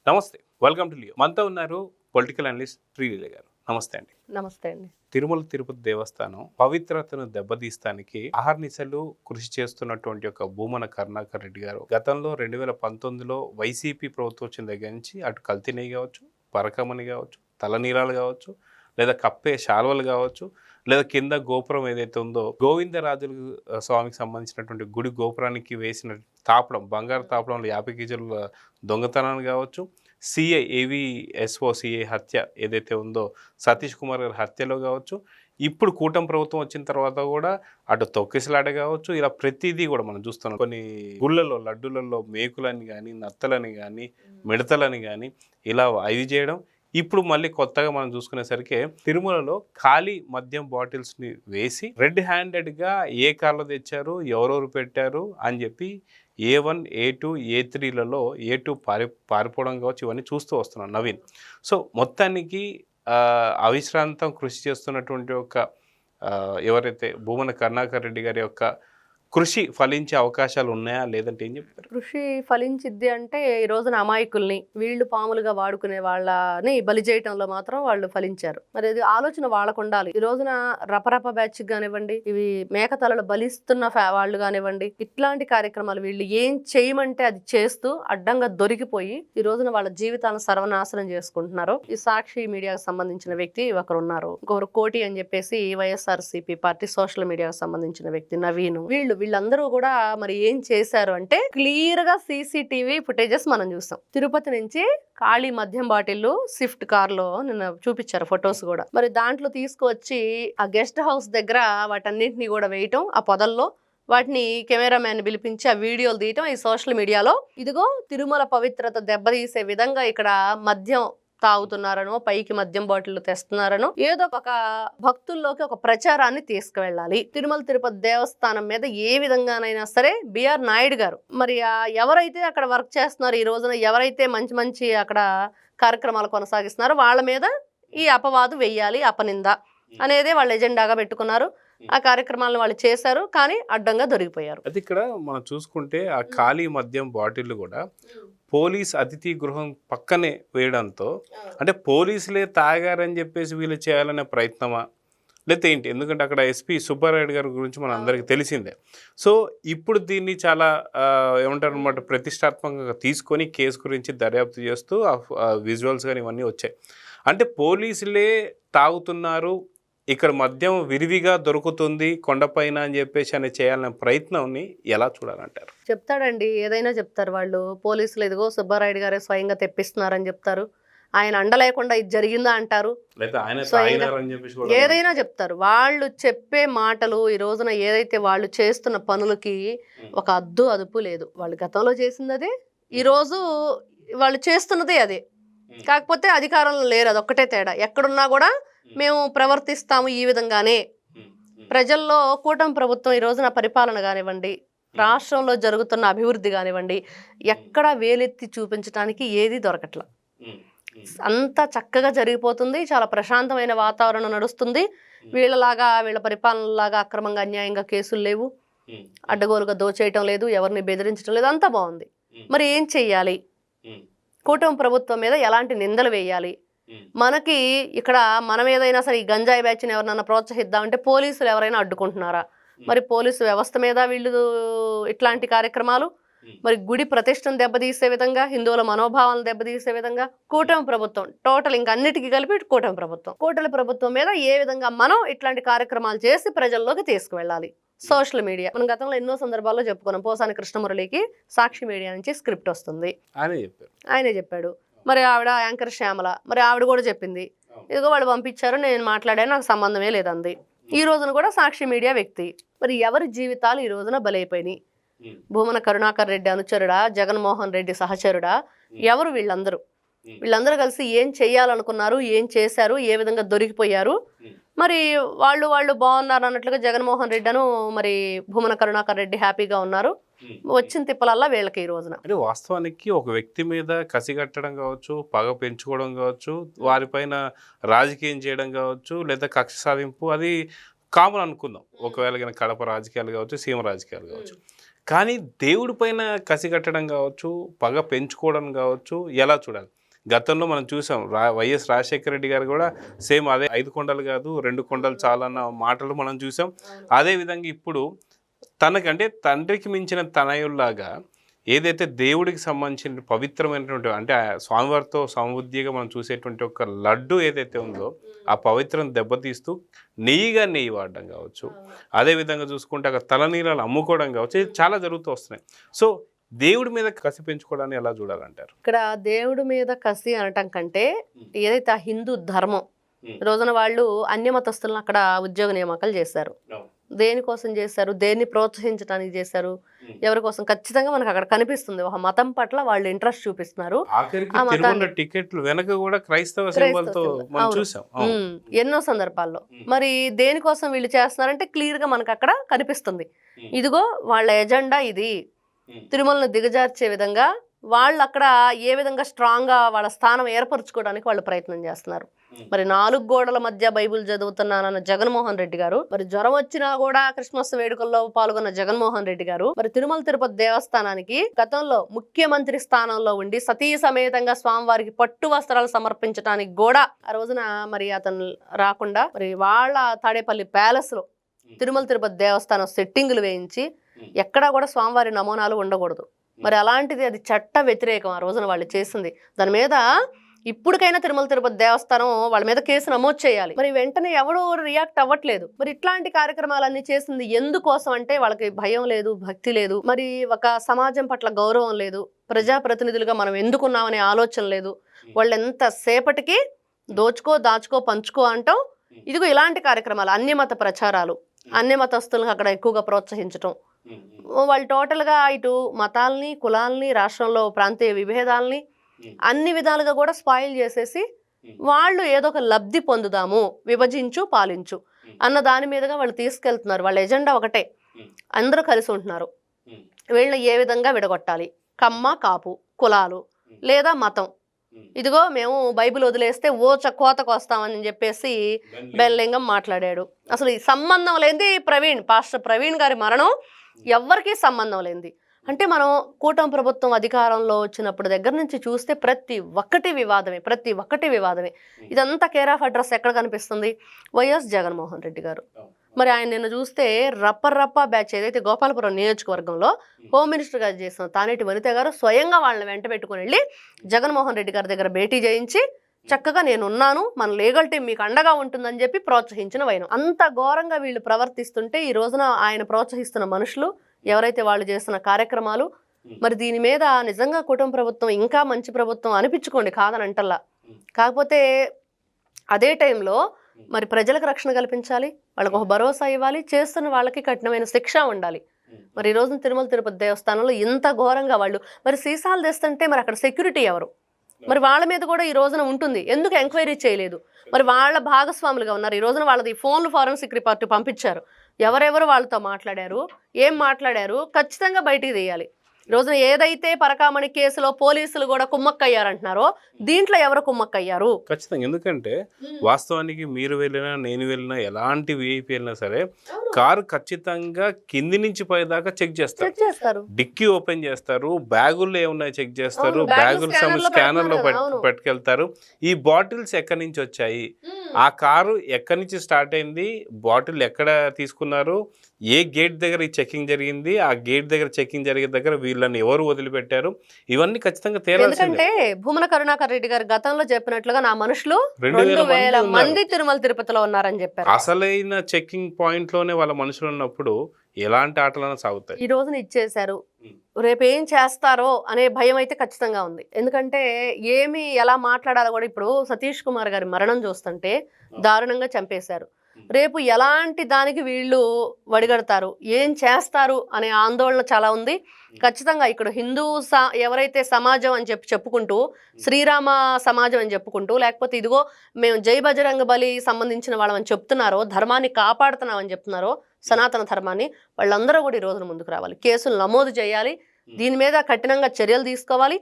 నమస్తే, welcome to Leo. మనతో ఉన్నారు పొలిటికల్ అనలిస్ట్ శ్రీలీల గారు. నమస్తే అండి. నమస్తే అండి. తిరుమల తిరుపతి దేవస్థానం పవిత్రతను దెబ్బతీస్తానికి అహర్నిశలు కృషి చేస్తున్నటువంటి ఒక భూమన కరుణాకర్ రెడ్డి గారు గతంలో 2019లో వైసీపీ ప్రభుత్వం వచ్చిన దగ్గర నుంచి అటు కల్తీనెయ్యి కావచ్చు, పరకమని కావచ్చు, తలనీలాలు కావచ్చు, లేదా కప్పే శాల్వలు కావచ్చు, లేదా కింద గోపురం ఏదైతే ఉందో గోవిందరాజుల స్వామికి సంబంధించినటువంటి గుడి గోపురానికి వేసిన తాపడం, బంగారు తాపడంలో 50 కేజీల దొంగతనాన్ని కావచ్చు, సిఐ హత్య ఏదైతే ఉందో సతీష్ కుమార్ గారి హత్యలో కావచ్చు, ఇప్పుడు కూటమి ప్రభుత్వం వచ్చిన తర్వాత కూడా అటు తొక్కిసలాట కావచ్చు, ఇలా ప్రతిదీ కూడా మనం చూస్తున్నాం. కొన్ని గుళ్ళల్లో లడ్డులలో మేకులని కానీ, నత్తలని కానీ, మిడతలని కానీ ఇలా ఇది చేయడం. ఇప్పుడు మళ్ళీ కొత్తగా మనం చూసుకునేసరికి తిరుమలలో ఖాళీ మద్యం బాటిల్స్ని వేసి రెడ్ హ్యాండెడ్గా ఏ కార్లో తెచ్చారు, ఎవరెవరు పెట్టారు అని చెప్పి A1, A2, A3లలో A2 పారిపోవడం కావచ్చు, ఇవన్నీ చూస్తూ వస్తున్నాం నవీన్. సో మొత్తానికి అవిశ్రాంతం కృషి చేస్తున్నటువంటి ఒక ఎవరైతే భూమన కరుణాకర్ రెడ్డి గారి యొక్క కృషి ఫలించే అవకాశాలు ఉన్నాయా, లేదంటే ఏం చెప్తారు? కృషి ఫలించిద్ది అంటే ఈ రోజున అమాయకుల్ని వీళ్ళు పాములుగా వాడుకునే వాళ్ళని బలి చేయటంలో మాత్రం వాళ్ళు ఫలించారు. మరి అది ఆలోచన వాళ్ళకు ఉండాలి. ఈ రోజున రపరప బ్యాచ్ కానివ్వండి, ఇవి మేకతలలు బలిస్తున్న వాళ్ళు కానివ్వండి, ఇట్లాంటి కార్యక్రమాలు వీళ్ళు ఏం చేయమంటే అది చేస్తూ అడ్డంగా దొరికిపోయి ఈ రోజున వాళ్ళ జీవితాలను సర్వనాశనం చేసుకుంటున్నారు. ఈ సాక్షి మీడియాకు సంబంధించిన వ్యక్తి ఒకరు ఉన్నారు, ఇంకొకరు కోటి అని చెప్పేసి వైఎస్ఆర్సీపీ పార్టీ సోషల్ మీడియాకు సంబంధించిన వ్యక్తి నవీన్. వీళ్ళందరూ కూడా మరి ఏం చేశారు అంటే క్లియర్ గా సీసీటీవీ ఫుటేజెస్ మనం చూస్తాం. తిరుపతి నుంచి ఖాళీ మద్యం బాటిల్ స్విఫ్ట్ కార్ లో నిన్న చూపించారు ఫొటోస్ కూడా. మరి దాంట్లో తీసుకువచ్చి ఆ గెస్ట్ హౌస్ దగ్గర వాటన్నింటినీ కూడా వేయటం, ఆ పొదల్లో వాటిని కెమెరామ్యాన్ పిలిపించి ఆ వీడియోలు తీయటం ఈ సోషల్ మీడియాలో. ఇదిగో తిరుమల పవిత్రత దెబ్బతీసే విధంగా ఇక్కడ మద్యం తాగుతున్నారనో, పైకి మద్యం బాటిల్ తెస్తున్నారనో, ఏదో ఒక భక్తుల్లోకి ఒక ప్రచారాన్ని తీసుకువెళ్ళాలి. తిరుమల తిరుపతి దేవస్థానం మీద ఏ విధంగానైనా సరే బిఆర్ నాయుడు గారు మరి ఎవరైతే అక్కడ వర్క్ చేస్తున్నారో, ఈ రోజున ఎవరైతే మంచి మంచి అక్కడ కార్యక్రమాలు కొనసాగిస్తున్నారో వాళ్ళ మీద ఈ అపవాదు వెయ్యాలి, అపనింద అనేదే వాళ్ళు ఎజెండాగా పెట్టుకున్నారు. ఆ కార్యక్రమాలను వాళ్ళు చేశారు, కానీ అడ్డంగా దొరికిపోయారు. అది ఇక్కడ మనం చూసుకుంటే ఆ ఖాళీ మద్యం బాటిల్ కూడా పోలీస్ అతిథి గృహం పక్కనే వేయడంతో, అంటే పోలీసులే తాగారని చెప్పేసి వీళ్ళు చేయాలనే ప్రయత్నమా లేకపోతే ఏంటి? ఎందుకంటే అక్కడ ఎస్పీ సుబ్బారెడ్డి గారి గురించి మన అందరికీ తెలిసిందే. సో ఇప్పుడు దీన్ని చాలా ఏమంటారు అనమాట, ప్రతిష్టాత్మకంగా తీసుకొని కేసు గురించి దర్యాప్తు చేస్తూ విజువల్స్ కానీ ఇవన్నీ వచ్చాయి. అంటే పోలీసులే తాగుతున్నారు, ఇక్కడ మద్యం విరివిగా దొరుకుతుంది కొండపైన అని చెప్పేసి అని చేయాలనే ప్రయత్నంని ఎలా చూడాలంటారు? చెప్తాడండి, ఏదైనా చెప్తారు వాళ్ళు. పోలీసులు ఇదిగో సుబ్బారాయుడు గారే స్వయంగా తెప్పిస్తున్నారని చెప్తారు, ఆయన అండ లేకుండా ఇది జరిగిందా అంటారు, ఏదైనా చెప్తారు. వాళ్ళు చెప్పే మాటలు ఈ రోజున ఏదైతే వాళ్ళు చేస్తున్న పనులకి ఒక అదుపు లేదు. వాళ్ళు గతంలో చేసింది అదే, ఈరోజు వాళ్ళు చేస్తున్నదే అదే. కాకపోతే అధికారంలో లేరు, అదొక్కటే తేడా. ఎక్కడున్నా కూడా మేము ప్రవర్తిస్తాము ఈ విధంగానే. ప్రజల్లో కూటమి ప్రభుత్వం ఈ రోజున పరిపాలన కానివ్వండి, రాష్ట్రంలో జరుగుతున్న అభివృద్ధి కానివ్వండి, ఎక్కడా వేలెత్తి చూపించడానికి ఏది దొరకట్ల. అంతా చక్కగా జరిగిపోతుంది, చాలా ప్రశాంతమైన వాతావరణం నడుస్తుంది. వీళ్ళ పరిపాలనలాగా అక్రమంగా అన్యాయంగా కేసులు లేవు, అడ్డగోలుగా దోచేయటం లేదు, ఎవరిని బెదిరించడం లేదు, అంతా బాగుంది. మరి ఏం చెయ్యాలి? కూటమి ప్రభుత్వం మీద ఎలాంటి నిందలు వేయాలి? మనకి ఇక్కడ మనం ఏదైనా సరే ఈ గంజాయి బ్యాచ్ని ఎవరినైనా ప్రోత్సహిద్దామంటే పోలీసులు ఎవరైనా అడ్డుకుంటున్నారా? మరి పోలీసు వ్యవస్థ మీద వీళ్ళు ఇట్లాంటి కార్యక్రమాలు, మరి గుడి ప్రతిష్టను దెబ్బతీసే విధంగా, హిందువుల మనోభావాలను దెబ్బతీసే విధంగా కూటమి ప్రభుత్వం టోటల్ ఇంకా అన్నిటికీ కలిపి కూటమి ప్రభుత్వం మీద ఏ విధంగా మనం ఇట్లాంటి కార్యక్రమాలు చేసి ప్రజల్లోకి తీసుకువెళ్ళాలి? సోషల్ మీడియా మనం గతంలో ఎన్నో సందర్భాల్లో చెప్పుకున్నాం. పోసాని కృష్ణమురళికి సాక్షి మీడియా నుంచి స్క్రిప్ట్ వస్తుంది, ఆయనే చెప్పాడు. మరి ఆవిడ యాంకర్ శ్యామల, మరి ఆవిడ కూడా చెప్పింది, ఇదిగో వాళ్ళు పంపించారు, నేను మాట్లాడాను, నాకు సంబంధమే లేదంది. ఈ రోజున కూడా సాక్షి మీడియా వ్యక్తి. మరి ఎవరి జీవితాలు ఈ రోజున బలైపోయినాయి? భూమన కరుణాకర్ రెడ్డి అనుచరుడా, జగన్మోహన్ రెడ్డి సహచరుడా, ఎవరు వీళ్ళందరూ? వీళ్ళందరూ కలిసి ఏం చెయ్యాలనుకున్నారు, ఏం చేశారు, ఏ విధంగా దొరికిపోయారు? మరి వాళ్ళు బాగున్నారు అన్నట్లుగా జగన్మోహన్ రెడ్డి అను మరి భూమన కరుణాకర్ రెడ్డి హ్యాపీగా ఉన్నారు. వచ్చిన తిప్పలల్లా వీళ్ళకి ఈ రోజున అంటే వాస్తవానికి ఒక వ్యక్తి మీద కసిగట్టడం కావచ్చు, పగ పెంచుకోవడం కావచ్చు, వారిపైన రాజకీయం చేయడం కావచ్చు, లేదా కక్ష సాధింపు, అది కామన్ అనుకుందాం. ఒకవేళ కడప రాజకీయాలు కావచ్చు, సీమ రాజకీయాలు కావచ్చు. కానీ దేవుడి పైన కసి కట్టడం కావచ్చు, పగ పెంచుకోవడం కావచ్చు, ఎలా చూడాలి? గతంలో మనం చూసాం వైఎస్ రాజశేఖర రెడ్డి గారు కూడా సేమ్ అదే 5 కొండలు కాదు 2 కొండలు చాలన్న మాటలు మనం చూసాం. అదేవిధంగా ఇప్పుడు తనకంటే తండ్రికి మించిన తనయుల్లాగా ఏదైతే దేవుడికి సంబంధించిన పవిత్రమైనటువంటి అంటే స్వామివారితో సమబుద్ధిగా మనం చూసేటువంటి ఒక లడ్డు ఏదైతే ఉందో ఆ పవిత్రం దెబ్బతీస్తూ నెయ్యి వాడడం కావచ్చు, అదేవిధంగా చూసుకుంటే అక్కడ తలనీళ్ళను అమ్ముకోవడం కావచ్చు, ఇది చాలా జరుగుతూ వస్తున్నాయి. సో దేవుడి మీద కసి పెంచుకోవడాన్ని ఎలా చూడాలంటారు? ఇక్కడ దేవుడి మీద కసి అనటం కంటే ఏదైతే ఆ హిందూ ధర్మం రోజున వాళ్ళు అన్య మతస్థులను అక్కడ ఉద్యోగ నియామకాలు చేశారు. దేనికోసం చేశారు, దేన్ని ప్రోత్సహించడానికి చేశారు, ఎవరి కోసం? ఖచ్చితంగా మనకు అక్కడ కనిపిస్తుంది ఒక మతం పట్ల వాళ్ళు ఇంట్రెస్ట్ చూపిస్తున్నారు. టికెట్లు వెనక కూడా క్రైస్తవ సింబల్తో మనం చూసాం ఎన్నో సందర్భాల్లో. మరి దేనికోసం వీళ్ళు చేస్తున్నారంటే క్లియర్ గా మనకు అక్కడ కనిపిస్తుంది. ఇదిగో వాళ్ళ ఎజెండా ఇది, తిరుమలను దిగజార్చే విధంగా వాళ్ళు అక్కడ ఏ విధంగా స్ట్రాంగ్ గా వాళ్ళ స్థానం ఏర్పరచుకోవడానికి వాళ్ళు ప్రయత్నం చేస్తున్నారు. మరి 4 గోడల మధ్య బైబిల్ చదువుతున్నానన్న జగన్మోహన్ రెడ్డి గారు, మరి జ్వరం వచ్చినా కూడా క్రిస్మస్ వేడుకల్లో పాల్గొన్న జగన్మోహన్ రెడ్డి గారు, మరి తిరుమల తిరుపతి దేవస్థానానికి గతంలో ముఖ్యమంత్రి స్థానంలో ఉండి సతీ సమేతంగా స్వామివారికి పట్టు వస్త్రాలు సమర్పించడానికి కూడా ఆ రోజున మరి అతను రాకుండా మరి వాళ్ళ తాడేపల్లి ప్యాలెస్ లో తిరుమల తిరుపతి దేవస్థానం సెట్టింగులు వేయించి ఎక్కడా కూడా స్వామివారి నమూనాలు ఉండకూడదు. మరి అలాంటిది అది చట్ట వ్యతిరేకం ఆ రోజున వాళ్ళు చేసింది. దాని మీద ఇప్పటికైనా తిరుమల తిరుపతి దేవస్థానం వాళ్ళ మీద కేసు నమోదు చేయాలి. మరి వెంటనే ఎవరు రియాక్ట్ అవ్వట్లేదు. మరి ఇట్లాంటి కార్యక్రమాలన్నీ చేసింది ఎందుకోసం అంటే వాళ్ళకి భయం లేదు, భక్తి లేదు, మరి ఒక సమాజం పట్ల గౌరవం లేదు, ప్రజాప్రతినిధులుగా మనం ఎందుకున్నామనే ఆలోచన లేదు. వాళ్ళు ఎంతసేపటికి దాచుకో పంచుకో అంటాం. ఇదిగో ఇలాంటి కార్యక్రమాలు, అన్యమత ప్రచారాలు, అన్యమతస్తులను అక్కడ ఎక్కువగా ప్రోత్సహించటం, వాళ్ళు టోటల్గా ఇటు మతాల్ని, కులాల్ని, రాష్ట్రంలో ప్రాంతీయ విభేదాలని అన్ని విధాలుగా కూడా స్పాయిల్ చేసేసి వాళ్ళు ఏదో ఒక లబ్ధి పొందుదాము, విభజించు పాలించు అన్న దాని మీదుగా వాళ్ళు తీసుకెళ్తున్నారు. వాళ్ళ ఎజెండా ఒకటే, అందరూ కలిసి ఉంటున్నారు. వీళ్ళని ఏ విధంగా విడగొట్టాలి, కమ్మ కాపు కులాలు లేదా మతం, ఇదిగో మేము బైబిల్ వదిలేస్తే కోతకు వస్తామని చెప్పేసి బెల్లింగం మాట్లాడాడు. అసలు ఈ సంబంధం లేనిది పాస్టర్ ప్రవీణ్ గారి మరణం ఎవ్వరికీ సంబంధం లేనిది. అంటే మనం కూటమి ప్రభుత్వం అధికారంలో వచ్చినప్పుడు దగ్గర నుంచి చూస్తే ప్రతి ఒక్కటి వివాదమే. ఇదంతా కేర్ ఆఫ్ అడ్రస్ ఎక్కడ కనిపిస్తుంది? వైఎస్ జగన్మోహన్ రెడ్డి గారు. మరి ఆయన నిన్న చూస్తే రప్ప బ్యాచ్ ఏదైతే గోపాలపురం నియోజకవర్గంలో హోమ్ మినిస్టర్ గారు చేసిన తానేటి వనిత గారు స్వయంగా వాళ్ళని వెంట పెట్టుకుని వెళ్ళి జగన్మోహన్ రెడ్డి గారి దగ్గర భేటీ చేయించి చక్కగా నేనున్నాను, మన లీగల్ టీం మీకు అండగా ఉంటుందని చెప్పి ప్రోత్సహించిన వైనం. అంత ఘోరంగా వీళ్ళు ప్రవర్తిస్తుంటే ఈ రోజున ఆయన ప్రోత్సహిస్తున్న మనుషులు ఎవరైతే వాళ్ళు చేస్తున్న కార్యక్రమాలు, మరి దీని మీద నిజంగా కుటుంబ ప్రభుత్వం ఇంకా మంచి ప్రభుత్వం అనిపించుకోండి, కాదని అంటల్లా. కాకపోతే అదే టైంలో మరి ప్రజలకు రక్షణ కల్పించాలి, వాళ్ళకు ఒక భరోసా ఇవ్వాలి, చేస్తున్న వాళ్ళకి కఠినమైన శిక్ష ఉండాలి. మరి ఈ రోజున తిరుమల తిరుపతి దేవస్థానంలో ఇంత ఘోరంగా వాళ్ళు మరి సీసాలు తెస్తుంటే మరి అక్కడ సెక్యూరిటీ ఎవరు? మరి వాళ్ళ మీద కూడా ఈ రోజున ఉంటుంది, ఎందుకు ఎంక్వైరీ చేయలేదు? మరి వాళ్ళ భాగస్వాములుగా ఉన్నారు. ఈ రోజున వాళ్ళది ఫోన్లు ఫోరెన్సిక్ రిపోర్ట్ పంపించారు, ఎవరెవరు వాళ్ళతో మాట్లాడారు, ఏం మాట్లాడారు ఖచ్చితంగా బయటికి తీయాలి. ఈ రోజున ఏదైతే పరకామణి కేసులో పోలీసులు కూడా కుమ్మక్కయ్యారంటున్నారో దీంట్లో ఎవరు కుమ్మక్కయ్యారు? ఖచ్చితంగా. ఎందుకంటే వాస్తవానికి మీరు వెళ్ళినా నేను వెళ్ళినా ఎలాంటి విఐపి వెళ్ళినా సరే కారు ఖచ్చితంగా కింది నుంచి పై దాకా చెక్ చేస్తారు, డిక్కీ ఓపెన్ చేస్తారు, బ్యాగుల్లో ఏమున్నాయో చెక్ చేస్తారు, బ్యాగులు స్కానర్ లో పట్టుకెళ్తారు. ఈ బాటిల్స్ ఎక్కడి నుంచి వచ్చాయి, ఆ కారు ఎక్కడి నుంచి స్టార్ట్ అయింది, బాటిల్ ఎక్కడ తీసుకున్నారు, ఏ గేట్ దగ్గర ఈ చెకింగ్ జరిగింది, ఆ గేట్ దగ్గర చెకింగ్ జరిగే దగ్గర వీళ్ళని ఎవరు వదిలిపెట్టారు, ఇవన్నీ ఖచ్చితంగా తేలాల్సిందే. ఎందుకంటే భూమన కరుణాకర్ రెడ్డి గారు గతంలో చెప్పినట్లుగా నా మనుషులు 2000 మంది తిరుమల తిరుపతిలో ఉన్నారని చెప్పారు. అసలైన చెకింగ్ పాయింట్ లోనే వాళ్ళ మనుషులు ఉన్నప్పుడు ఎలాంటి ఆటలైనా సాగుతాయి. ఈ రోజున ఇచ్చేశారు, రేపు ఏం చేస్తారో అనే భయం అయితే ఖచ్చితంగా ఉంది. ఎందుకంటే ఎలా మాట్లాడాలో కూడా ఇప్పుడు సతీష్ కుమార్ గారి మరణం చూస్తుంటే దారుణంగా చంపేశారు. రేపు ఎలాంటి దానికి వీళ్ళు వడిగడతారు, ఏం చేస్తారు అనే ఆందోళన చాలా ఉంది. ఖచ్చితంగా ఇక్కడ హిందూ ఎవరైతే సమాజం అని చెప్పుకుంటూ, శ్రీరామ సమాజం అని చెప్పుకుంటూ, లేకపోతే ఇదిగో మేము జై బజరంగ బలి సంబంధించిన వాళ్ళమని చెప్తున్నారో, ధర్మాన్ని కాపాడుతున్నామని చెప్తున్నారో, సనాతన ధర్మాన్ని, వాళ్ళందరూ కూడా ఈ రోజున ముందుకు రావాలి, కేసులు నమోదు చేయాలి, దీని మీద కఠినంగా చర్యలు తీసుకోవాలి.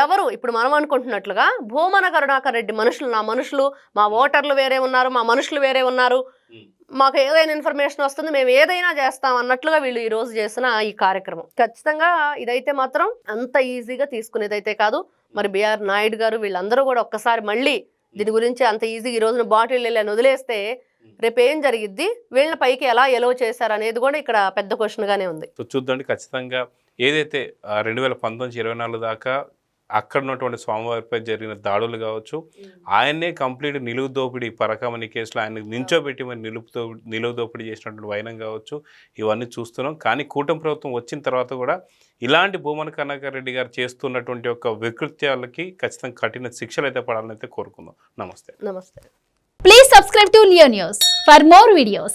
ఎవరు ఇప్పుడు మనం అనుకుంటున్నట్లుగా భూమన కరుణాకర్ రెడ్డి మనుషులు, నా మనుషులు, మా ఓటర్లు వేరే ఉన్నారు, మా మనుషులు వేరే ఉన్నారు, మాకు ఏదైనా ఇన్ఫర్మేషన్ వస్తుంది, మేము ఏదైనా చేస్తాం అన్నట్లుగా వీళ్ళు ఈ రోజు చేసిన ఈ కార్యక్రమం ఖచ్చితంగా ఇదైతే మాత్రం అంత ఈజీగా తీసుకునేదైతే కాదు. మరి బిఆర్ నాయుడు గారు వీళ్ళందరూ కూడా ఒక్కసారి మళ్ళీ దీని గురించి అంత ఈజీ ఈ రోజున బాటిల్ వెళ్ళని వదిలేస్తే రేపు ఏం జరిగిద్ది, వీళ్ళ పైకి ఎలా ఎలో చేశారు అనేది కూడా ఇక్కడ పెద్ద క్వశ్చన్ గానే ఉంది. సో చూద్దండి, ఖచ్చితంగా ఏదైతే 2019-24 దాకా అక్కడ ఉన్నటువంటి స్వామివారిపై జరిగిన దాడులు కావచ్చు, ఆయన్నే కంప్లీట్ నిలువు దోపిడీ పరకమణి కేసులో ఆయన నించోబెట్టి మరి నిలువు దోపిడీ చేసినటువంటి వైనం కావచ్చు, ఇవన్నీ చూస్తున్నాం. కానీ కూటమి ప్రభుత్వం వచ్చిన తర్వాత కూడా ఇలాంటి భూమన కరుణాకర్ రెడ్డి గారు చేస్తున్నటువంటి యొక్క వికృత్యాలకి ఖచ్చితంగా కఠిన శిక్షలు అయితే పడాలని అయితే కోరుకుందాం. నమస్తే. నమస్తే. Please subscribe to Leo News for more videos.